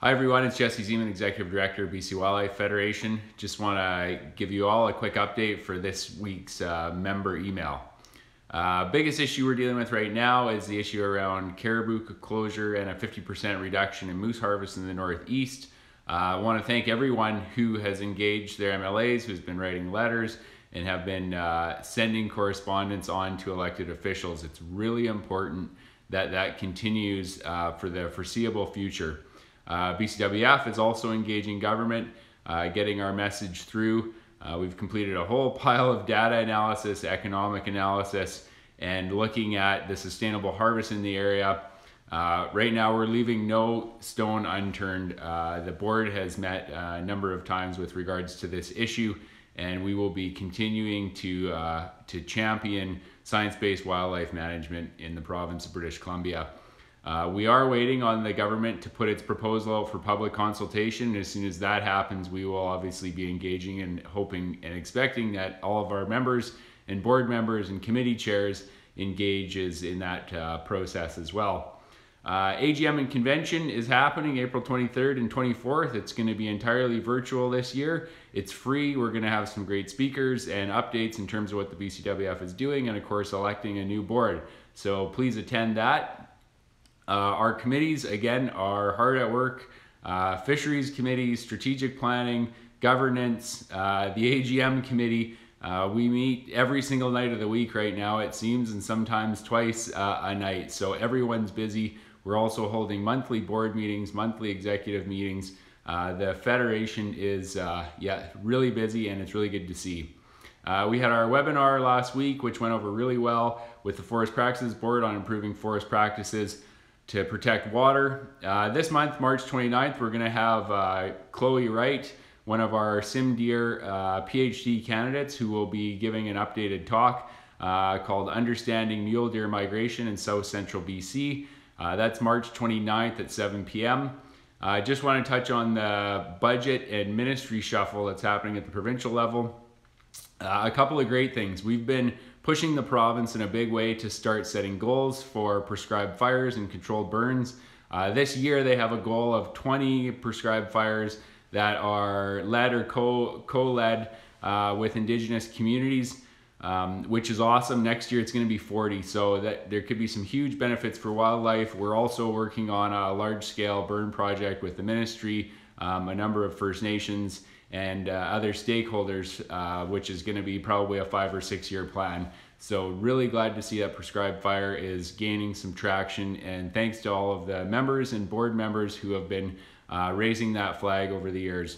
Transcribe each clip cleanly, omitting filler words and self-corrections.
Hi everyone, it's Jesse Zeman, Executive Director of BC Wildlife Federation. Just want to give you all a quick update for this week's member email. Biggest issue we're dealing with right now is the issue around caribou closure and a 50% reduction in moose harvest in the Northeast. I want to thank everyone who has engaged their MLAs, who's been writing letters and have been sending correspondence on to elected officials. It's really important that that continues for the foreseeable future. BCWF is also engaging government, getting our message through. We've completed a whole pile of data analysis, economic analysis, and looking at the sustainable harvest in the area. Right now we're leaving no stone unturned. The board has met a number of times with regards to this issue, and we will be continuing to champion science-based wildlife management in the province of British Columbia. We are waiting on the government to put its proposal out for public consultation. As soon as that happens, we will obviously be engaging and hoping and expecting that all of our members and board members and committee chairs engages in that process as well. AGM Convention is happening April 23rd and 24th. It's going to be entirely virtual this year. It's free. We're going to have some great speakers and updates in terms of what the BCWF is doing, and of course electing a new board. So please attend that. Our committees, again, are hard at work. Fisheries committee, strategic planning, governance, the AGM committee. We meet every single night of the week right now, it seems, and sometimes twice a night. So everyone's busy. We're also holding monthly board meetings, monthly executive meetings. The Federation is really busy, and it's really good to see. We had our webinar last week, which went over really well with the Forest Practices Board on improving forest practices to protect water. This month, March 29th, we're going to have Chloe Wright, one of our SimDeer PhD candidates, who will be giving an updated talk called Understanding Mule Deer Migration in South Central BC. That's March 29th at 7 p.m. I just want to touch on the budget and ministry shuffle that's happening at the provincial level. A couple of great things. We've been pushing the province in a big way to start setting goals for prescribed fires and controlled burns. This year they have a goal of 20 prescribed fires that are led or co-led with Indigenous communities, which is awesome. Next year it's going to be 40, so that there could be some huge benefits for wildlife. We're also working on a large-scale burn project with the ministry, a number of First Nations, and other stakeholders, which is going to be probably a 5 or 6 year plan. So really glad to see that prescribed fire is gaining some traction, and thanks to all of the members and board members who have been raising that flag over the years.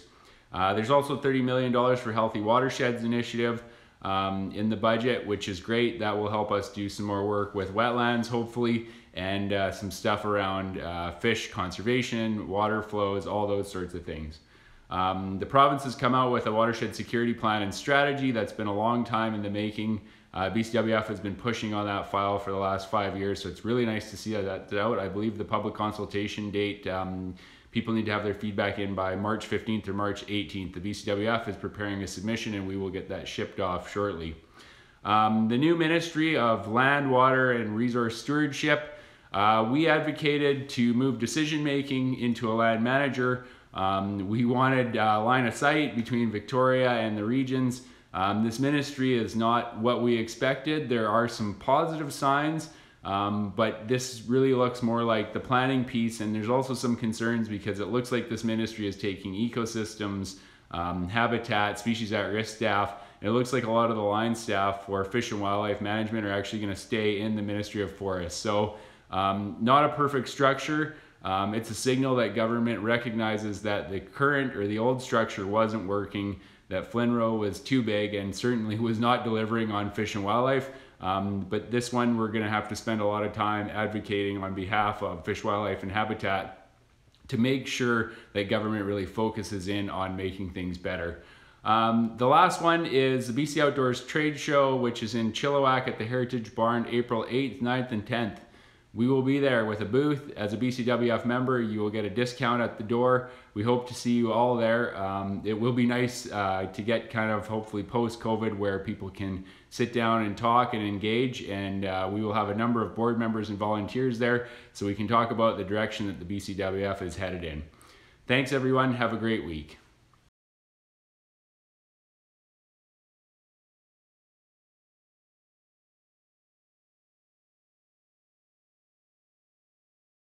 There's also $30 million for Healthy Watersheds initiative in the budget, which is great. That will help us do some more work with wetlands, hopefully, and some stuff around fish conservation, water flows, all those sorts of things. The province has come out with a watershed security plan and strategy that's been a long time in the making. BCWF has been pushing on that file for the last 5 years, so it's really nice to see that out. I believe the public consultation date, people need to have their feedback in by March 15th or March 18th. The BCWF is preparing a submission, and we will get that shipped off shortly. The new Ministry of Land, Water, and Resource Stewardship, we advocated to move decision-making into a land manager. We wanted line of sight between Victoria and the regions. This ministry is not what we expected. There are some positive signs, but this really looks more like the planning piece, and there's also some concerns because it looks like this ministry is taking ecosystems, habitat, species at risk staff, and it looks like a lot of the line staff for fish and wildlife management are actually going to stay in the Ministry of Forests. So not a perfect structure. It's a signal that government recognizes that the current or the old structure wasn't working, that FLNRO was too big and certainly was not delivering on fish and wildlife. But this one we're going to have to spend a lot of time advocating on behalf of fish, wildlife, and habitat to make sure that government really focuses in on making things better. The last one is the BC Outdoors Trade Show, which is in Chilliwack at the Heritage Barn, April 8th, 9th, and 10th. We will be there with a booth. As a BCWF member, you will get a discount at the door. We hope to see you all there. It will be nice to get kind of hopefully post-COVID where people can sit down and talk and engage, and we will have a number of board members and volunteers there so we can talk about the direction that the BCWF is headed in. Thanks everyone, have a great week.